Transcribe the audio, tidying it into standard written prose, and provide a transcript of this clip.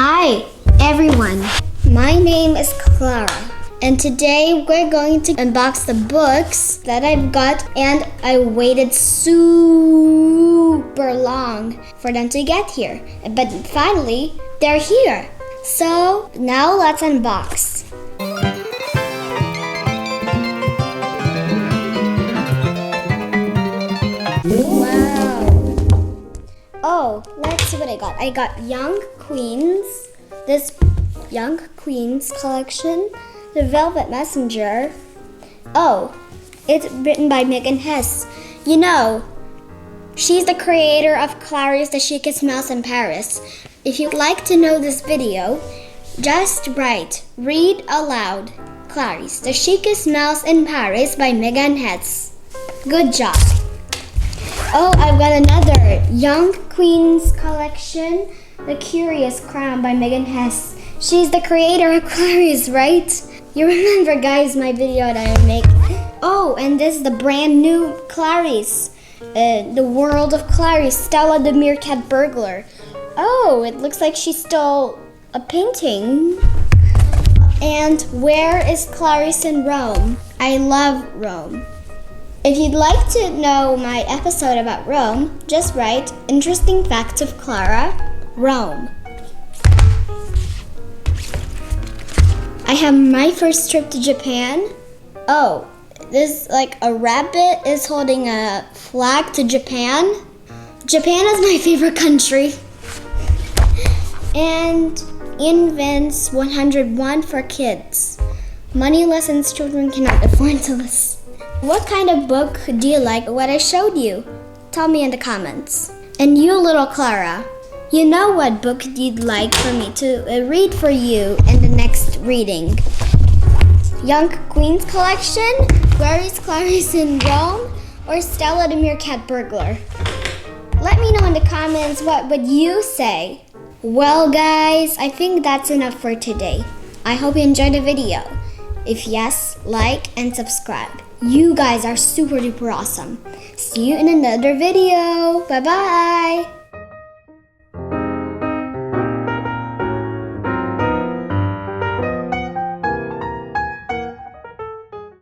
Hi, everyone. My name is Klara, and today we're going to unbox the books that I've got, and I waited super long for them to get here. But finally, they're here. So now let's unbox. Wow. Oh, let's see what I got. I got Young Queens, this Young Queens collection, The Velvet Messenger. Oh, it's written by Megan Hess. You know, she's the creator of Clara's The Chicest Mouse in Paris. If you'd like to know this video, just read aloud, Clara's The Chicest Mouse in Paris by Megan Hess. Good job. Oh, I've got another Young Queens collection, The Curious Crown by Megan Hess. She's the creator of Clara's, right? You remember, guys, my video that I make. Oh, and this is the brand new Clara's, The World of Clara's, Stella the Meerkat Burglar. Oh, it looks like she stole a painting. And Where is Clarice in Rome? I love Rome. If you'd like to know my episode about Rome, just write Interesting Facts of Klara, Rome. I have my first trip to Japan. Oh, this like a rabbit is holding a flag to Japan. Japan is my favorite country. And Invents 101 for kids. Money lessons children cannot afford to listen. What kind of book do you like what I showed you? Tell me in the comments. And you, little Klara, you know what book you'd like for me to read for you in the next reading? Young Queens collection, Where is Clarice in Rome, or Stella the Meerkat Burglar? Let me know in the comments what would you say. Well, guys, I think that's enough for today. I hope you enjoyed the video. If yes, like and subscribe. You guys are super duper awesome. See you in another video. Bye bye.